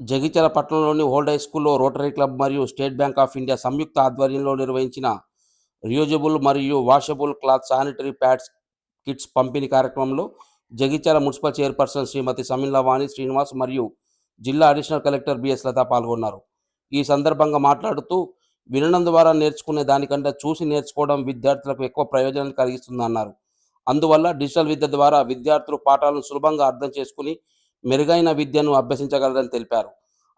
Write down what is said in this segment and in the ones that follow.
జగిత్యాల పట్టణంలోని old high స్కూల్లో rotary club మరియు స్టేట్ బ్యాంక్ ఆఫ్ ఇండియా సంయుక్త ఆధ్వర్యంలో నిర్వహించిన రియూజబుల్ మరియు washable cloth sanitary pads kits పంపిణీ కార్యక్రమంలో జగిత్యాల మున్సిపల్ చైర్పర్సన్ శ్రీమతి సమిన్లవాణి శ్రీనివాస్ మరియు జిల్లా అడిషనల్ కలెక్టర్ బిఎస్ లత పాల్గొన్నారు. ఈ సందర్భంగా మాట్లాడుతూ వినడం ద్వారా నేర్చుకునే దానికంటే చూసి నేర్చుకోవడం విద్యార్థులకు ఎక్కువ ప్రయోజనాన్ని కలిగిస్తుందన్నారు. అందువల్ల డిజిటల్ విద్య ద్వారా విద్యార్థులు పాఠాలను సులభంగా అర్థం చేసుకుని మెరుగైన విద్యను అభ్యసించగలరని తెలిపారు.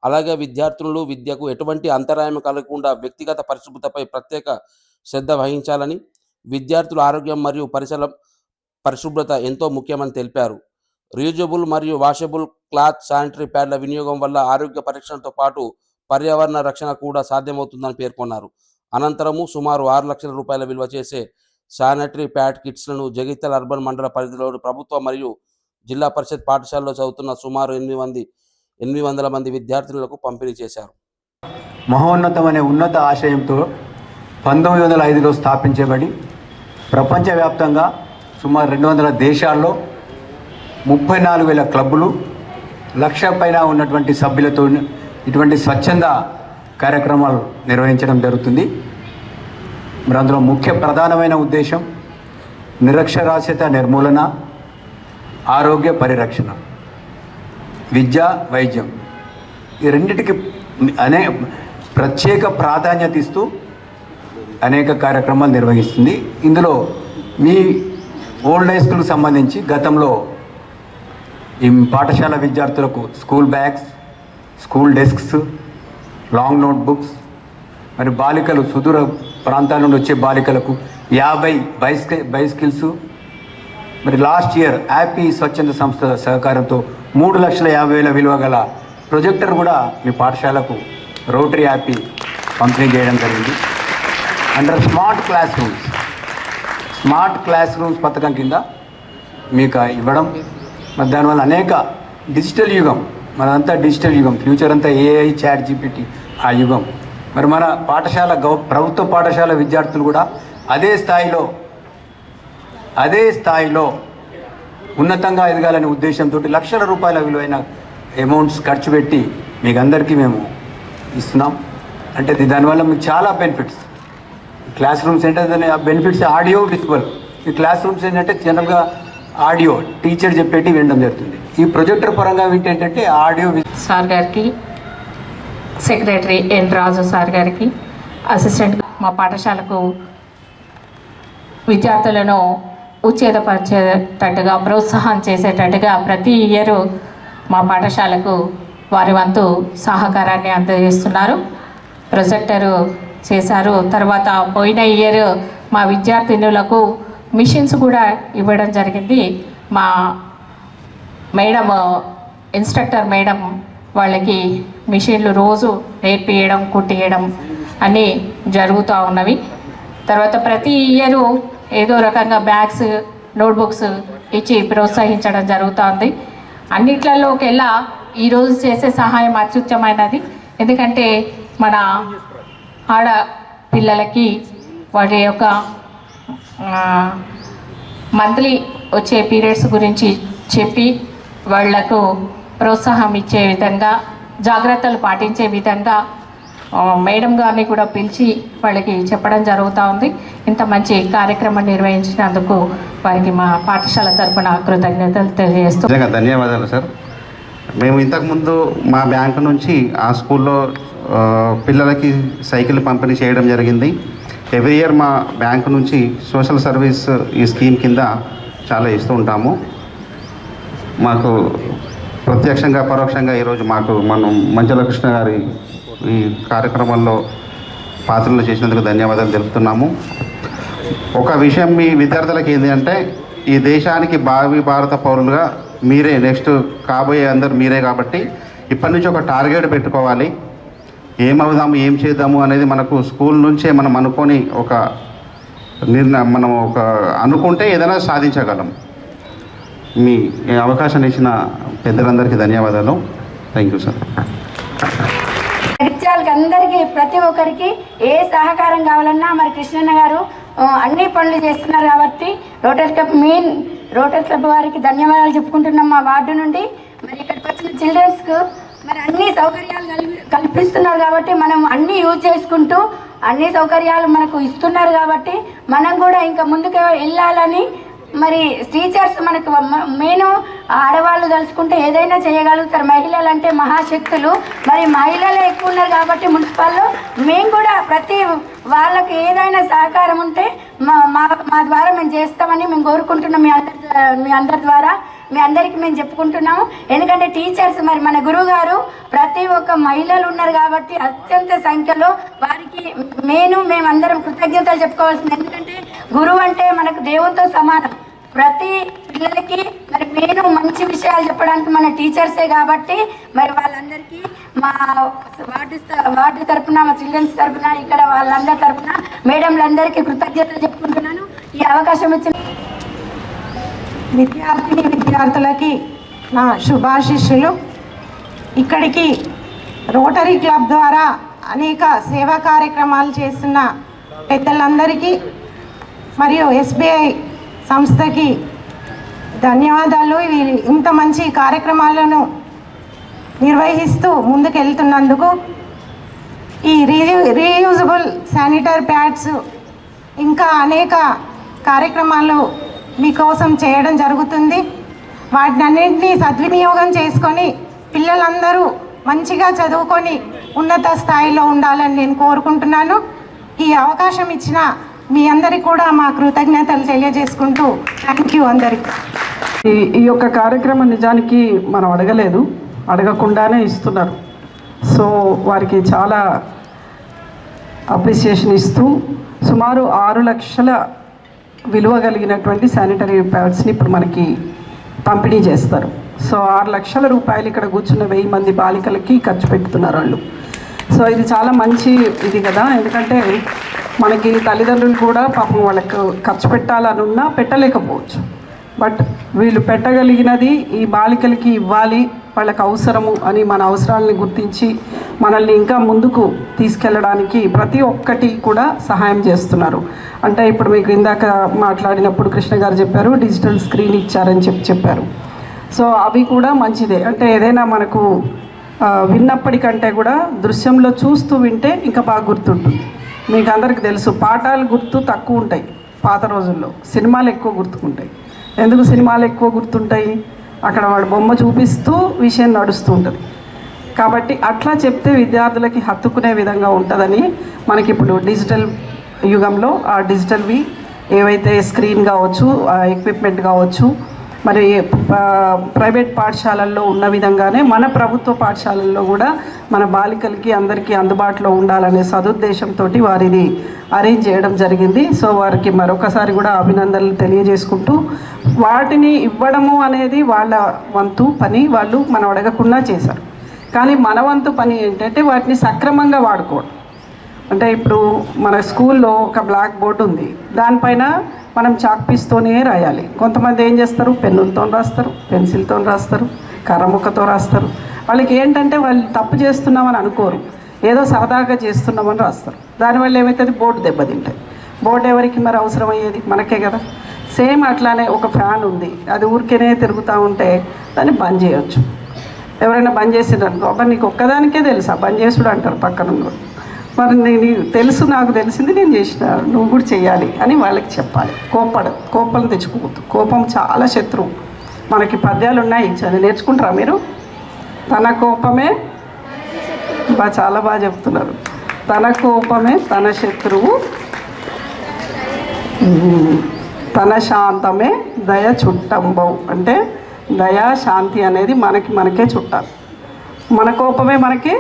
అలాగే విద్యార్థులు విద్యకు ఎటువంటి అంతరాయం కలగకుండా వ్యక్తిగత పరిశుభ్రతపై ప్రత్యేక శ్రద్ధ వహించాలని, విద్యార్థుల ఆరోగ్యం మరియు పరిశుభ్రత ఎంతో ముఖ్యమని తెలిపారు. రీయూజబుల్ మరియు వాషబుల్ క్లాత్ శానిటరీ ప్యాడ్ల వినియోగం వల్ల ఆరోగ్య పరీక్షలతో పాటు పర్యావరణ రక్షణ కూడా సాధ్యమవుతుందని పేర్కొన్నారు. అనంతరము సుమారు 6 లక్షల రూపాయల విలువ చేసే శానిటరీ ప్యాడ్ కిట్స్లను జగిత్యాల అర్బన్ మండల పరిధిలోని ప్రభుత్వ మరియు జిల్లా పరిషత్ పాఠశాలలో చదువుతున్న సుమారు 800 మంది విద్యార్థులకు పంపిణీ చేశారు. మహోన్నతమనే ఉన్నత ఆశయంతో 1905లో స్థాపించబడి ప్రపంచవ్యాప్తంగా సుమారు 200 దేశాల్లో 34,000 క్లబ్బులు, 1,00,000 పైన ఉన్నటువంటి సభ్యులతో ఇటువంటి స్వచ్ఛంద కార్యక్రమాలు నిర్వహించడం జరుగుతుంది. మరి అందులో ముఖ్య ప్రధానమైన ఉద్దేశం నిరక్షరాస్యత నిర్మూలన, ఆరోగ్య పరిరక్షణ, విద్య, వైద్యం ఈ రెండింటికి ప్రత్యేక ప్రాధాన్యత ఇస్తూ అనేక కార్యక్రమాలు నిర్వహిస్తుంది. ఇందులో మీ ఓల్డ్ హై స్కూల్కి సంబంధించి గతంలో ఈ పాఠశాల విద్యార్థులకు school bags, school desks, long notebooks, మరి బాలికలు సుదూర ప్రాంతాల నుండి వచ్చే బాలికలకు 50 బైసికిల్స్, మరి లాస్ట్ ఇయర్ హ్యాపీ స్వచ్ఛంద సంస్థ సహకారంతో 3,50,000 విలువ గల ప్రొజెక్టర్ కూడా మీ పాఠశాలకు రోటరీ హ్యాపీ పంపిణీ చేయడం జరిగింది. అండర్ స్మార్ట్ క్లాస్ రూమ్స్ పథకం కింద మీకు ఇవ్వడం, మరి దానివల్ల అనేక డిజిటల్ యుగం, మనంతా డిజిటల్ యుగం, ఫ్యూచర్ అంతా ఏఐ, చాట్ జీపీటీ ఆ యుగం. మరి మన పాఠశాల ప్రభుత్వ పాఠశాల విద్యార్థులు కూడా అదే స్థాయిలో ఉన్నతంగా ఎదగాలనే ఉద్దేశంతో లక్షల రూపాయల విలువైన అమౌంట్స్ ఖర్చు పెట్టి మీకు అందరికీ మేము ఇస్తున్నాం. అంటే దానివల్ల మీకు చాలా బెనిఫిట్స్. క్లాస్ రూమ్స్ ఏంటంటే ఆ బెనిఫిట్స్ ఆడియో విజువల్. ఈ క్లాస్ రూమ్స్ ఏంటంటే జనరల్గా ఆడియో టీచర్ చెప్పేటి వినడం జరుగుతుంది. ఈ ప్రొజెక్టర్ పరంగా ఏంటంటే ఆడియో. సార్ గారికి, సెక్రటరీ ఎన్ రాజు సార్ గారికి, అసిస్టెంట్ మా పాఠశాలకు విద్యార్థులను ఉత్తేజపరిచేటట్టుగా, ప్రోత్సాహం చేసేటట్టుగా ప్రతి ఇయర్ మా పాఠశాలకు వారి వంతు సహకారాన్ని అందజేస్తున్నారు. ప్రొజెక్టరు చేశారు. తర్వాత పోయిన ఇయర్ మా విద్యార్థినులకు మిషన్స్ కూడా ఇవ్వడం జరిగింది. మా మేడం, ఇన్స్ట్రక్టర్ మేడం వాళ్ళకి మిషన్లు రోజు నేర్పియడం, కుట్టియడం అన్నీ జరుగుతూ ఉన్నవి. తర్వాత ప్రతి ఇయరు ఏదో రకంగా బ్యాగ్స్, నోట్బుక్స్ ఇచ్చి ప్రోత్సహించడం జరుగుతుంది. అన్నిట్లలోకెల్లా ఈరోజు చేసే సహాయం అత్యుత్తమైనది. ఎందుకంటే మన ఆడపిల్లలకి వాటి యొక్క మంత్లీ వచ్చే పీరియడ్స్ గురించి చెప్పి వాళ్లకు ప్రోత్సాహం ఇచ్చే విధంగా, జాగ్రత్తలు పాటించే విధంగా మేడం గారిని కూడా పిలిచి వాళ్ళకి చెప్పడం జరుగుతూ ఉంది. ఇంత మంచి కార్యక్రమం నిర్వహించినందుకు వారికి మా పాఠశాల తరఫున కృతజ్ఞతలు తెలియజేస్తూ. ధన్యవాదాలు సార్. మేము ఇంతకుముందు మా బ్యాంకు నుంచి ఆ స్కూల్లో పిల్లలకి సైకిల్ పంపిణీ చేయడం జరిగింది. ఎవ్రీ ఇయర్ మా బ్యాంకు నుంచి సోషల్ సర్వీస్ ఈ స్కీమ్ కింద చాలా ఇస్తూ ఉంటాము. మాకు ప్రత్యక్షంగా పరోక్షంగా ఈరోజు మనం మంజుల కృష్ణ గారి ఈ కార్యక్రమంలో పాత్రలు చేసినందుకు ధన్యవాదాలు తెలుపుతున్నాము. ఒక విషయం మీ విద్యార్థులకు ఏంటి అంటే, ఈ దేశానికి భావి భారత పౌరులుగా మీరే, నెక్స్ట్ కాబోయే అందరు మీరే కాబట్టి ఇప్పటి నుంచి ఒక టార్గెట్ పెట్టుకోవాలి. ఏమవుదాము, ఏం చేద్దాము అనేది మనకు స్కూల్ నుంచే మనం అనుకొని ఒక మనం అనుకుంటే ఏదైనా సాధించగలం. మీ అవకాశం ఇచ్చిన పెద్దలందరికీ ధన్యవాదాలు. Thank you sir. అందరికీ, ప్రతి ఒక్కరికి ఏ సహకారం కావాలన్నా మరి కృష్ణన్న గారు అన్ని పనులు చేస్తున్నారు కాబట్టి రోటరీ క్లబ్ వారికి ధన్యవాదాలు చెప్పుకుంటున్నాం మా వార్డు నుండి. మరి ఇక్కడికి వచ్చిన చిల్డ్రన్స్కు మరి అన్ని సౌకర్యాలు కల్పిస్తున్నారు కాబట్టి మనం అన్నీ యూజ్ చేసుకుంటూ అన్ని సౌకర్యాలు మనకు ఇస్తున్నారు కాబట్టి మనం కూడా ఇంకా ముందుకు వెళ్ళాలని, మరి టీచర్స్ మనకు మెయిన్ ఆడవాళ్ళు తలుచుకుంటే ఏదైనా చేయగలుగుతారు. మహిళలు అంటే మహాశక్తులు. మరి మహిళలే ఎక్కువ ఉన్నారు కాబట్టి మున్సిపల్లో మేము కూడా ప్రతి వాళ్ళకి ఏదైనా సహకారం ఉంటే మా ద్వారా మేము చేస్తామని మేము కోరుకుంటున్నాం. మీ అందరి ద్వారా మీ అందరికీ మేము చెప్పుకుంటున్నాము. ఎందుకంటే టీచర్స్ మరి మన గురువు గారు ప్రతి ఒక్క మహిళలు ఉన్నారు కాబట్టి అత్యంత సంఖ్యలో వారికి మేమందరం కృతజ్ఞతలు చెప్పుకోవాల్సింది. ఎందుకంటే గురువు అంటే మనకు దేవునితో సమానం. ప్రతి పిల్లలకి మరి మంచి విషయాలు చెప్పడానికి మన టీచర్సే కాబట్టి మరి వాళ్ళందరికీ మా వార్డు తరఫున, మా చిల్డ్రన్స్ తరఫున, ఇక్కడ వాళ్ళందరి తరఫున మేడంలందరికీ కృతజ్ఞతలు చెప్పుకుంటున్నాను. ఈ అవకాశం ఇచ్చిన విద్యార్థులకి నా శుభాశిస్సులు. ఇక్కడికి రోటరీ క్లబ్ ద్వారా అనేక సేవా కార్యక్రమాలు చేస్తున్న పెద్దలందరికీ మరియు ఎస్బీఐ సంస్థకి ధన్యవాదాలు. ఇంత మంచి కార్యక్రమాలను నిర్వహిస్తూ ముందుకెళ్తున్నందుకు. ఈ రీయూజబుల్ శానిటరీ ప్యాడ్స్ ఇంకా అనేక కార్యక్రమాలు మీకోసం చేయడం జరుగుతుంది. వాటిని అన్నింటినీ సద్వినియోగం చేసుకొని పిల్లలందరూ మంచిగా చదువుకొని ఉన్నత స్థాయిలో ఉండాలని నేను కోరుకుంటున్నాను. ఈ అవకాశం ఇచ్చిన మీ అందరికీ కూడా మా కృతజ్ఞతలు తెలియజేసుకుంటూ థ్యాంక్ యూ అందరికీ. ఈ యొక్క కార్యక్రమం నిజానికి మనం అడగలేదు, అడగకుండానే ఇస్తున్నారు. సో వారికి చాలా అప్రిసియేషన్ ఇస్తూ సుమారు 6 లక్షల విలువ కలిగినటువంటి శానిటరీ ప్యాడ్స్ని ఇప్పుడు మనకి పంపిణీ చేస్తారు. సో 6 లక్షల రూపాయలు ఇక్కడ కూర్చున్న 1000 మంది బాలికలకి ఖర్చు పెడుతున్నారు వాళ్ళు. సో ఇది చాలా మంచి ఇది కదా, ఎందుకంటే మనకి తల్లిదండ్రులు కూడా పాపం వాళ్ళకు ఖర్చు పెట్టాలనున్నా పెట్టలేకపోవచ్చు. బట్ వీళ్ళు పెట్టగలిగినది ఈ బాలికలకి ఇవ్వాలి, వాళ్ళకి అవసరము అని మన అవసరాలని గుర్తించి మనల్ని ఇంకా ముందుకు తీసుకెళ్ళడానికి ప్రతి ఒక్కటి కూడా సహాయం చేస్తున్నారు. అంటే ఇప్పుడు మీకు ఇందాక మాట్లాడినప్పుడు కృష్ణ గారు చెప్పారు డిజిటల్ స్క్రీన్ ఇచ్చారని చెప్పారు. సో అవి కూడా మంచిదే. అంటే ఏదైనా మనకు విన్నప్పటికంటే కూడా దృశ్యంలో చూస్తూ వింటే ఇంకా బాగా గుర్తుంటుంది. మీకు అందరికీ తెలుసు పాఠాలు గుర్తు తక్కువ ఉంటాయి పాత రోజుల్లో, సినిమాలు ఎక్కువ గుర్తుకుంటాయి. ఎందుకు సినిమాలు ఎక్కువ గుర్తుంటాయి? అక్కడ వాడు బొమ్మ చూపిస్తూ విషయం నడుస్తూ ఉంటుంది కాబట్టి అట్లా చెప్తే విద్యార్థులకి హత్తుకునే విధంగా ఉంటుందని మనకి ఇప్పుడు డిజిటల్ యుగంలో ఆ డిజిటల్వి ఏవైతే స్క్రీన్ కావచ్చు, ఎక్విప్మెంట్ కావచ్చు, మరి ప్రైవేట్ పాఠశాలల్లో ఉన్న విధంగానే మన ప్రభుత్వ పాఠశాలల్లో కూడా మన బాలికలకి అందరికీ అందుబాటులో ఉండాలనే సదుద్దేశంతో వారిది అరేంజ్ చేయడం జరిగింది. సో వారికి మరొకసారి కూడా అభినందనలు తెలియజేసుకుంటూ, వాటిని ఇవ్వడము అనేది వాళ్ళ వంతు పని, వాళ్ళు మనం అడగకుండా చేశారు. కానీ మన వంతు పని ఏంటంటే వాటిని సక్రమంగా వాడుకోవడం. అంటే ఇప్పుడు మన స్కూల్లో ఒక బ్లాక్ బోర్డు ఉంది, దానిపైన మనం చాక్ పీస్తోనే రాయాలి. కొంతమంది ఏం చేస్తారు, పెన్నులతో రాస్తారు, పెన్సిల్తో రాస్తారు, కర్రముక్కతో రాస్తారు. వాళ్ళకి ఏంటంటే వాళ్ళు తప్పు చేస్తున్నామని అనుకోరు, ఏదో సరదాగా చేస్తున్నామని రాస్తారు. దానివల్ల ఏమవుతుంది, బోర్డు దెబ్బతింటాయి. బోర్డు ఎవరికి మరి అవసరం అయ్యేది, మనకే కదా. సేమ్ అట్లానే ఒక ఫ్యాన్ ఉంది, అది ఊరికేనే తిరుగుతూ ఉంటే దాన్ని బంద్ చేయొచ్చు. ఎవరైనా బంద్ చేసిండ్రనుకో, అబ్బా నీకు ఒక్కదానికే తెలుసా బంద్ చేసుడు అంటారు పక్కన. మరి నేను తెలుసు, నాకు తెలిసింది నేను చేసిన, నువ్వు కూడా చేయాలి అని వాళ్ళకి చెప్పాలి. కోపం తెచ్చుకోవద్దు. కోపం చాలా శత్రువు. మనకి పద్యాలు ఉన్నాయి, చదివి నేర్చుకుంటారా మీరు? తన కోపమే చాలా బాగా చెప్తున్నారు. తన కోపమే తన శత్రువు, తన శాంతమే దయ చుట్టంబవు. అంటే దయా శాంతి అనేది మనకే చుట్టాలి. మన కోపమే మనకి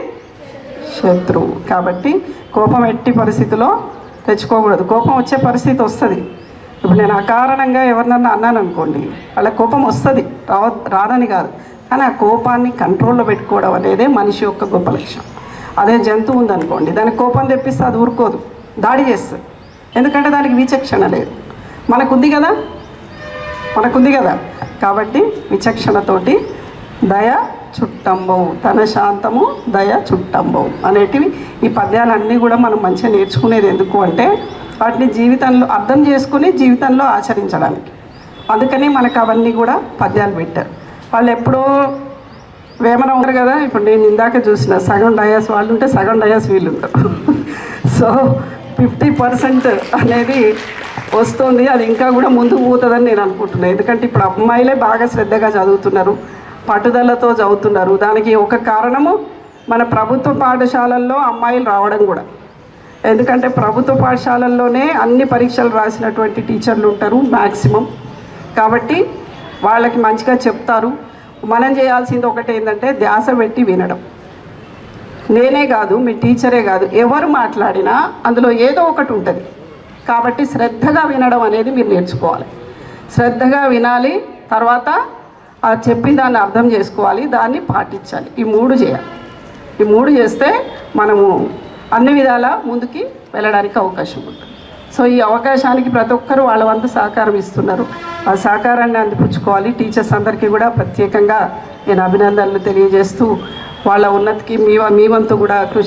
శత్రువు. కాబట్టి కోపం ఎట్టి పరిస్థితిలో తెచ్చుకోకూడదు. కోపం వచ్చే పరిస్థితి వస్తుంది. ఇప్పుడు నేను అకారణంగా ఎవరినన్నా అన్నాను అనుకోండి, వాళ్ళ కోపం వస్తుంది, రాదని కాదు. కానీ ఆ కోపాన్ని కంట్రోల్లో పెట్టుకోవడం అనేదే మనిషి యొక్క గొప్ప లక్షణం. అదే జంతువు ఉందనుకోండి, దానికి కోపం తెప్పిస్తే అది ఊరుకోదు, దాడి చేస్తుంది. ఎందుకంటే దానికి విచక్షణ లేదు. మనకుంది కదా. కాబట్టి విచక్షణతోటి దయ చుట్టంబవు, తన శాంతము దయ చుట్టంబవు అనేటివి ఈ పద్యాలన్నీ కూడా మనం మంచిగా నేర్చుకునేది ఎందుకు అంటే వాటిని జీవితంలో అర్థం చేసుకుని జీవితంలో ఆచరించడానికి. అందుకని మనకు అవన్నీ కూడా పద్యాలు పెట్టారు. వాళ్ళు ఎప్పుడో వేమన ఉన్నారు కదా, ఇప్పుడు నేను ఇందాక చూసిన సగం డయాస్ వాళ్ళు ఉంటే సగం డయాస్ వీళ్ళు ఉంటారు. సో 50% అనేది వస్తుంది. అది ఇంకా కూడా ముందుకు పోతుందని నేను అనుకుంటున్నాను. ఎందుకంటే ఇప్పుడు అమ్మాయిలే బాగా శ్రద్ధగా చదువుతున్నారు, పట్టుదలతో చదువుతున్నారు. దానికి ఒక కారణము మన ప్రభుత్వ పాఠశాలల్లో అమ్మాయిలు రావడం కూడా. ఎందుకంటే ప్రభుత్వ పాఠశాలల్లోనే అన్ని పరీక్షలు రాసినటువంటి టీచర్లు ఉంటారు మ్యాక్సిమం. కాబట్టి వాళ్ళకి మంచిగా చెప్తారు. మనం చేయాల్సింది ఒకటి ఏంటంటే ధ్యాస పెట్టి వినడం. నేనే కాదు, మీ టీచరే కాదు, ఎవరు మాట్లాడినా అందులో ఏదో ఒకటి ఉంటుంది. కాబట్టి శ్రద్ధగా వినడం అనేది మీరు నేర్చుకోవాలి. శ్రద్ధగా వినాలి, తర్వాత ఆ చెప్పిన దాన్ని అర్థం చేసుకోవాలి, దాన్ని పాటించాలి. ఈ 3 చేయాలి. ఈ 3 చేస్తే మనము అన్ని విధాలా ముందుకి వెళ్ళడానికి అవకాశం ఉంటుంది. సో ఈ అవకాశానికి ప్రతి ఒక్కరూ వాళ్ళ వంతు సహకారం ఇస్తున్నారు. ఆ సహకారాన్ని అందిపుచ్చుకోవాలి. టీచర్స్ అందరికీ కూడా ప్రత్యేకంగా నేను అభినందనలు తెలియజేస్తూ వాళ్ళ ఉన్నతికి మీ వంతు కూడా కృషి